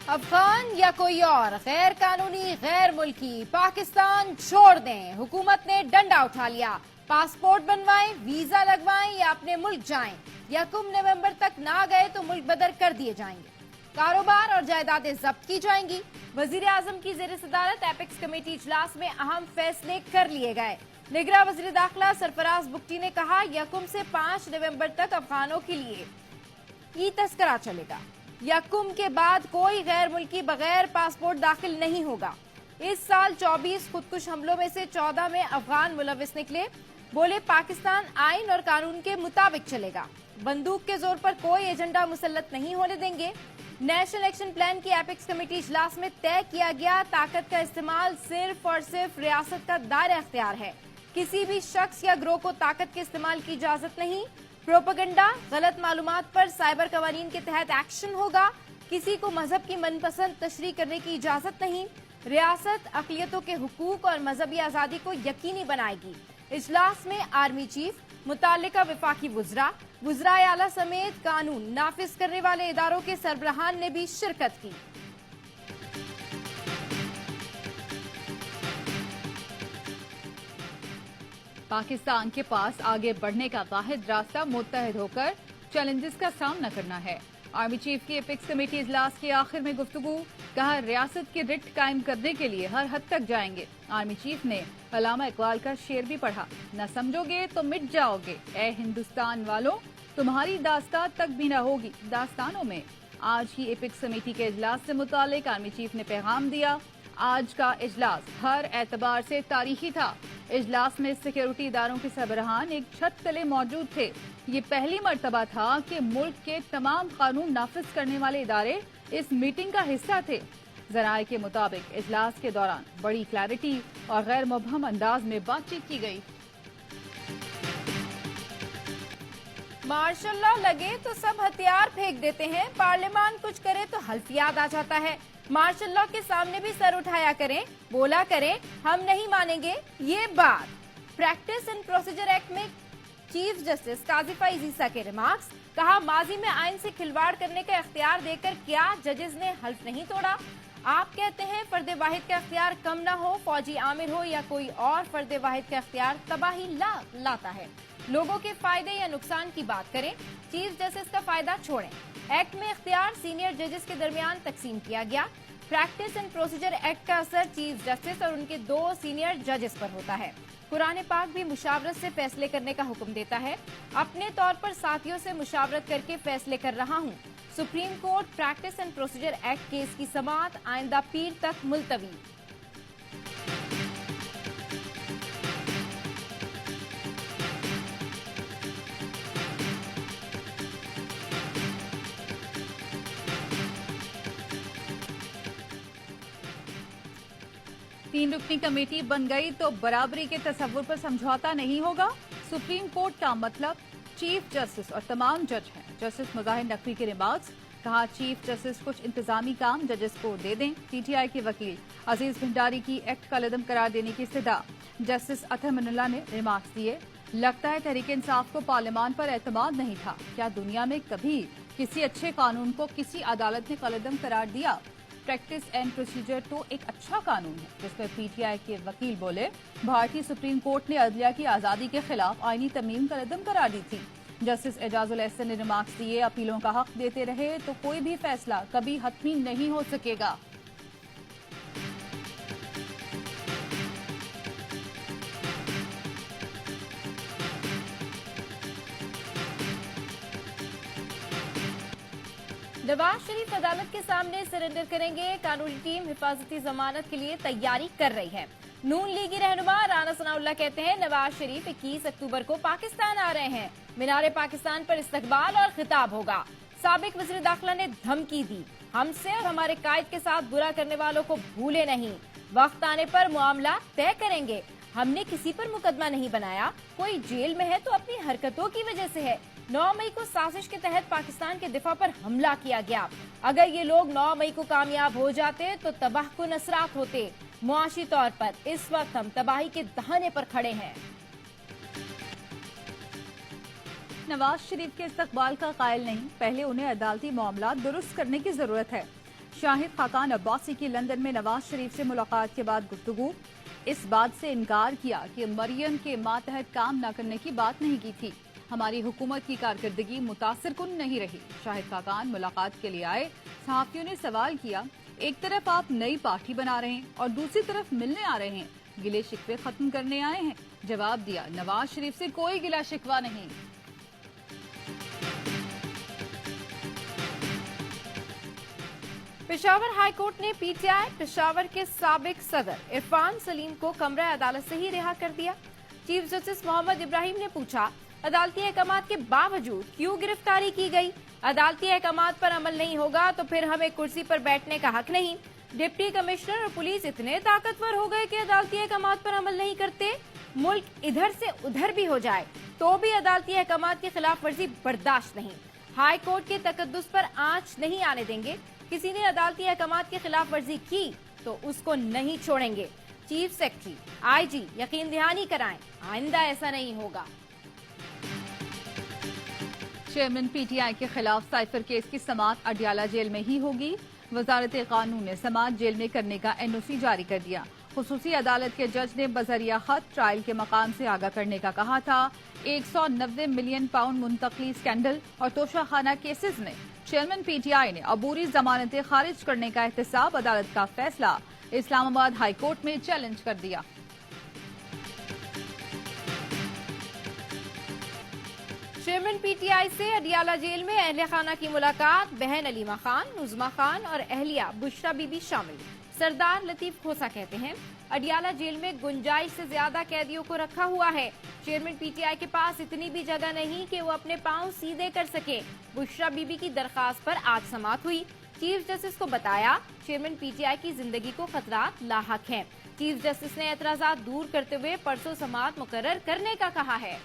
افغان یا کوئی اور غیر قانونی غیر ملکی پاکستان چھوڑ دیں، حکومت نے ڈنڈا اٹھا لیا۔ پاسپورٹ بنوائیں، ویزا لگوائیں یا اپنے ملک جائیں، 1 نومبر تک نہ گئے تو ملک بدر کر دیے جائیں گے۔ کاروبار اور جائیدادیں ضبط کی جائیں گی۔ وزیر اعظم کی زیر صدارت ایپیکس کمیٹی اجلاس میں اہم فیصلے کر لیے گئے۔ نگراں وزیر داخلہ سرفراز بگٹی نے کہا 1 سے 5 نومبر تک افغانوں کے لیے ای تذکرہ چلے گا۔ 1 کے بعد کوئی غیر ملکی بغیر پاسپورٹ داخل نہیں ہوگا۔ اس سال 24 خودکش حملوں میں سے 14 میں افغان ملوث نکلے۔ بولے پاکستان آئین اور قانون کے مطابق چلے گا، بندوق کے زور پر کوئی ایجنڈا مسلط نہیں ہونے دیں گے۔ نیشنل ایکشن پلان کی ایپیکس کمیٹی اجلاس میں طے کیا گیا طاقت کا استعمال صرف اور صرف ریاست کا دائرہ اختیار ہے، کسی بھی شخص یا گروہ کو طاقت کے استعمال کی اجازت نہیں۔ پروپیگنڈا، غلط معلومات پر سائبر قوانین کے تحت ایکشن ہوگا، کسی کو مذہب کی من پسند تشریح کرنے کی اجازت نہیں۔ ریاست اقلیتوں کے حقوق اور مذہبی آزادی کو یقینی بنائے گی۔ اجلاس میں آرمی چیف، متعلقہ وفاقی وزرائے اعلیٰ سمیت قانون نافذ کرنے والے اداروں کے سربراہان نے بھی شرکت کی۔ پاکستان کے پاس آگے بڑھنے کا واحد راستہ متحد ہو کر چیلنجز کا سامنا کرنا ہے۔ آرمی چیف کی ایپیکس کمیٹی اجلاس کے آخر میں گفتگو، کہا ریاست کی رٹ قائم کرنے کے لیے ہر حد تک جائیں گے۔ آرمی چیف نے علامہ اقبال کا شعر بھی پڑھا، نہ سمجھو گے تو مٹ جاؤ گے، اے ہندوستان والوں تمہاری داستان تک بھی نہ ہوگی داستانوں میں۔ آج کی ایپیکس کمیٹی کے اجلاس سے متعلق آرمی چیف نے پیغام دیا، آج کا اجلاس ہر اعتبار سے تاریخی تھا۔ اجلاس میں سیکیورٹی اداروں کے سربراہان ایک چھت تلے موجود تھے۔ یہ پہلی مرتبہ تھا کہ ملک کے تمام قانون نافذ کرنے والے ادارے اس میٹنگ کا حصہ تھے۔ ذرائع کے مطابق اجلاس کے دوران بڑی کلیئرٹی اور غیر مبہم انداز میں بات چیت کی گئی۔ ماشاء اللہ لگے تو سب ہتھیار پھینک دیتے ہیں، پارلیمان کچھ کرے تو حلف یاد آ جاتا ہے۔ ماشاء اللہ کے سامنے بھی سر اٹھایا کریں، بولا کریں ہم نہیں مانیں گے یہ بات۔ پریکٹس اینڈ پروسیجر ایکٹ میں چیف جسٹس قاضی فائز عیسیٰ کے ریمارکس، کہا ماضی میں آئین سے کھلواڑ کرنے کا اختیار دے کر کیا ججز نے حلف نہیں توڑا؟ آپ کہتے ہیں فرد واحد کا اختیار کم نہ ہو، فوجی عامر ہو یا کوئی اور، فرد واحد کا اختیار تباہی لاتا ہے۔ لوگوں کے فائدے یا نقصان کی بات کریں، چیف جسٹس کا فائدہ چھوڑیں۔ ایکٹ میں اختیار سینئر ججز کے درمیان تقسیم کیا گیا۔ پریکٹس اینڈ پروسیجر ایکٹ کا اثر چیف جسٹس اور ان کے 2 سینئر ججز پر ہوتا ہے۔ قرآن پاک بھی مشاورت سے فیصلے کرنے کا حکم دیتا ہے۔ اپنے طور پر ساتھیوں سے مشاورت کر کے فیصلے کر رہا ہوں۔ Supreme court practice and procedure act case کی سماعت آئندہ پیر تک ملتوی۔ 3 رکنی کمیٹی بن گئی تو برابری کے تصور پر سمجھوتا نہیں ہوگا۔ سپریم کورٹ کا مطلب چیف جسٹس اور تمام جج ہیں۔ جسٹس مظاہر نقوی کے ریمارکس، کہا چیف جسٹس کچھ انتظامی کام ججز کو دے دیں۔ پی ٹی آئی کے وکیل عزیز بھنڈاری کی ایکٹ کا لدم قرار دینے کی استدعا۔ جسٹس اطہر من اللہ نے ریمارکس دیے، لگتا ہے تحریک انصاف کو پارلیمان پر اعتماد نہیں تھا۔ کیا دنیا میں کبھی کسی اچھے قانون کو کسی عدالت نے قلعدم قرار دیا؟ پریکٹس اینڈ پروسیجر تو ایک اچھا قانون ہے، جس پر پی ٹی آئی کے وکیل بولے بھارتی سپریم کورٹ نے عدلیہ کی آزادی کے خلاف آئینی ترمیم کا قلعدم قرار دی تھی۔ جسٹس اعجاز الاحسن نے ریمارکس دیے، اپیلوں کا حق دیتے رہے تو کوئی بھی فیصلہ کبھی حتمی نہیں ہو سکے گا۔ نواز شریف عدالت کے سامنے سرنڈر کریں گے، قانونی ٹیم حفاظتی ضمانت کے لیے تیاری کر رہی ہے۔ نون لیگی رہنما رانا ثناء اللہ کہتے ہیں نواز شریف 21 اکتوبر کو پاکستان آ رہے ہیں، مینار پاکستان پر استقبال اور خطاب ہوگا۔ سابق وزیر داخلہ نے دھمکی دی، ہم سے اور ہمارے قائد کے ساتھ برا کرنے والوں کو بھولے نہیں، وقت آنے پر معاملہ طے کریں گے۔ ہم نے کسی پر مقدمہ نہیں بنایا، کوئی جیل میں ہے تو اپنی حرکتوں کی وجہ سے ہے۔ 9 مئی کو سازش کے تحت پاکستان کے دفاع پر حملہ کیا گیا۔ اگر یہ لوگ 9 مئی کو کامیاب ہو جاتے تو تباہ کن اثرات ہوتے۔ معاشی طور پر اس وقت ہم تباہی کے دہانے پر کھڑے ہیں۔ نواز شریف کے استقبال کا قائل نہیں، پہلے انہیں عدالتی معاملات درست کرنے کی ضرورت ہے۔ शाहिद खाकान अब्बासी की लंदन में नवाज शरीफ से मुलाकात के बाद गुफ्तगू। इस बात से इनकार किया कि मरियम के मातहत काम न करने की बात नहीं की थी। हमारी हुकूमत की कारकर्दगी मुतासिर कुन नहीं रही। शाहिद खाकान मुलाकात के लिए आए। सहाफियों ने सवाल किया, एक तरफ आप नई पार्टी बना रहे हैं और दूसरी तरफ मिलने आ रहे हैं, गिले शिकवे खत्म करने आए हैं? जवाब दिया, नवाज शरीफ से कोई गिला शिकवा नहीं। पेशावर हाई कोर्ट ने पीटीआई पेशावर के साबिक सदर इरफान सलीम को कमरा अदालत से ही रिहा कर दिया। चीफ जस्टिस मोहम्मद इब्राहिम ने पूछा, अदालती अहकामात के बावजूद क्यों गिरफ्तारी की गई? अदालती अहकामात पर अमल नहीं होगा तो फिर हमें कुर्सी पर बैठने का हक नहीं। डिप्टी कमिश्नर और पुलिस इतने ताकतवर हो गए कि अदालती अहकामात पर अमल नहीं करते। मुल्क इधर से उधर भी हो जाए तो भी अदालती अहकामात की खिलाफ वर्जी बर्दाश्त नहीं। हाई कोर्ट के तकद्दुस पर आंच नहीं आने देंगे। किसी ने अदालती अहकामात की खिलाफ वर्जी की तो उसको नहीं छोड़ेंगे। चीफ सेक्रेटरी, आईजी यकीन दहानी कराएं, आइंदा ऐसा नहीं होगा। चेयरमैन पीटीआई के खिलाफ साइफर केस की समाअत अडियाला जेल में ही होगी। वजारत कानून ने समाअत जेल में करने का एनओसी जारी कर दिया। खुसूसी अदालत के जज ने बजरिया खत ट्रायल के मकाम से आगाह करने का कहा था। 190 मिलियन पाउंड मुंतकली स्कैंडल और तोशाखाना केसेस में चेयरमैन पीटीआई ने अबूरी जमानतें खारिज करने का एहतसाब अदालत का फैसला इस्लामाबाद हाई कोर्ट में चैलेंज कर दिया। चेयरमैन पीटीआई से अडियाला जेल में अहले खाना की मुलाकात। बहन अलीमा खान, नुज़मा खान और अहलिया बुशरा बीबी शामिल। सरदार लतीफ खोसा कहते हैं, अडियाला जेल में गुंजाइश से ज्यादा कैदियों को रखा हुआ है। चेयरमैन पीटीआई के पास इतनी भी जगह नहीं कि वो अपने पांव सीधे कर सके। बुशरा बीबी की दरखास्त पर आज समाअत हुई। चीफ जस्टिस को बताया, चेयरमैन पीटीआई की जिंदगी को खतरात लाहक हैं। चीफ जस्टिस ने एतराजात दूर करते हुए परसों समाअत मुकर्रर करने का कहा है।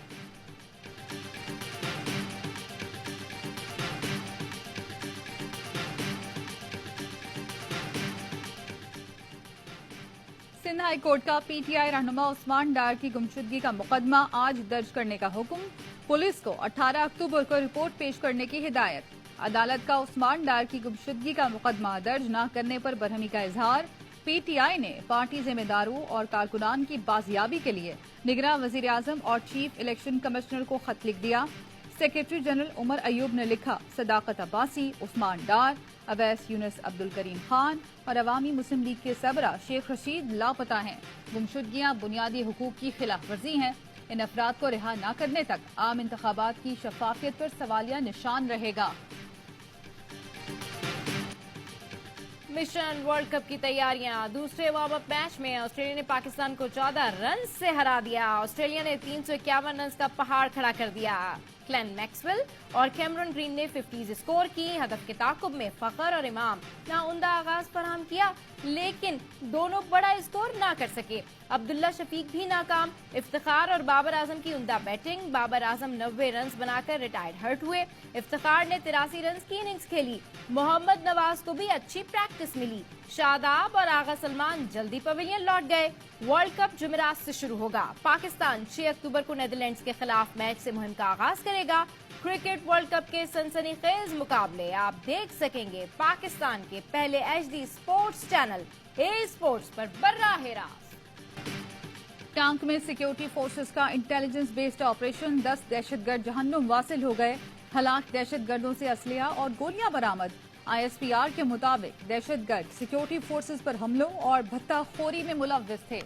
सिंध हाई कोर्ट का पीटीआई रहनुमा उस्मान डार की गुमशुदगी का मुकदमा आज दर्ज करने का हुक्म। पुलिस को 18 अक्टूबर को रिपोर्ट पेश करने की हिदायत। अदालत का उस्मान डार की गुमशुदगी का मुकदमा दर्ज न करने पर बरहमी का इजहार। पीटीआई ने पार्टी जिम्मेदारों और कारकुनान की बाजियाबी के लिए निगरान वजीर आजम और चीफ इलेक्शन कमिश्नर को खत लिख दिया। सेक्रेटरी जनरल उमर अयूब ने लिखा, सदाकत अब्बासी, उस्मान डार, अवैस यूनुस, अब्दुल करीम खान और अवामी मुस्लिम लीग के सबरा शेख रशीद लापता हैं। गुमशुदगियां बुनियादी हुकूक की खिलाफ वर्जी हैं। इन अफराद को रिहा न करने तक आम इंतखाबात की शफाफियत पर सवालिया निशान रहेगा। मिशन वर्ल्ड कप की तैयारियां। दूसरे वार्म अप मैच में ऑस्ट्रेलिया ने पाकिस्तान को 14 रन से हरा दिया। ऑस्ट्रेलिया ने 351 रन का पहाड़ खड़ा कर दिया। क्लेन मैक्सवेल और कैमरन ग्रीन ने 50 स्कोर की। हदफ के ताकुब में फखर और इमाम ना उमदा आगाज फराहम किया, लेकिन दोनों बड़ा स्कोर ना कर सके। अब्दुल्ला शफीक भी नाकाम। इफ्तिखार और बाबर आजम की उमदा बैटिंग। बाबर आजम 90 रन बनाकर रिटायर्ड हर्ट हुए। इफ्तिखार ने 83 रन की इनिंग्स खेली। मोहम्मद नवाज को भी अच्छी प्रैक्टिस मिली। शादाब और आगा सलमान जल्दी पवेलियन लौट गए। वर्ल्ड कप जुमेरात से शुरू होगा। पाकिस्तान 6 अक्टूबर को नेदरलैंड्स के खिलाफ मैच से मुहिम का आगाज करेगा। क्रिकेट वर्ल्ड कप के सनसनीखेज मुकाबले आप देख सकेंगे पाकिस्तान के पहले एचडी स्पोर्ट्स चैनल ए स्पोर्ट्स पर बर्राह रास्त। टांक में सिक्योरिटी फोर्सेस का इंटेलिजेंस बेस्ड ऑपरेशन। 10 दहशतगर्द जहन्नुम वासिल हो गए। हलाक दहशतगर्दों से असलिया और गोलियां बरामद। आईएसपीआर के मुताबिक दहशतगर्द सिक्योरिटी फोर्सेस पर हमलों और भत्ताखोरी में मुलव्विस थे।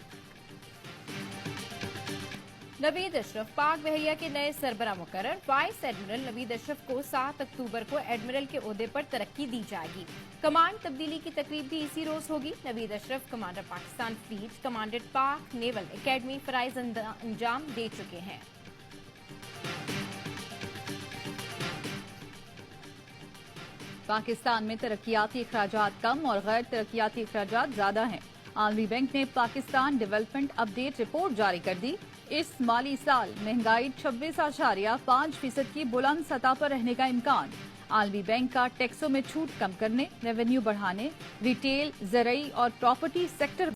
नवीद अशरफ पाक बहरिया के नए सरबरा मुकर्रर। वाइस एडमिरल नवीद अशरफ को 7 अक्टूबर को एडमिरल के ओहदे पर तरक्की दी जाएगी। कमांड तब्दीली की तकरीब भी इसी रोज होगी। Naveed Ashraf commander Pakistan fleet commanded पाक नेवल एकेडमी फराइज अंजाम दे चुके हैं। पाकिस्तान में तरक्याती अखराजात कम और गैर तरक्याती अखराजात ज्यादा हैं। आलमी बैंक ने पाकिस्तान डेवलपमेंट अपडेट रिपोर्ट जारी कर दी। इस माली साल महंगाई 26.5% की बुलंद सतह पर रहने का इम्कान। आलमी बैंक का टैक्सों में छूट कम करने, रेवेन्यू बढ़ाने, रिटेल, ज़रई और प्रॉपर्टी सेक्टर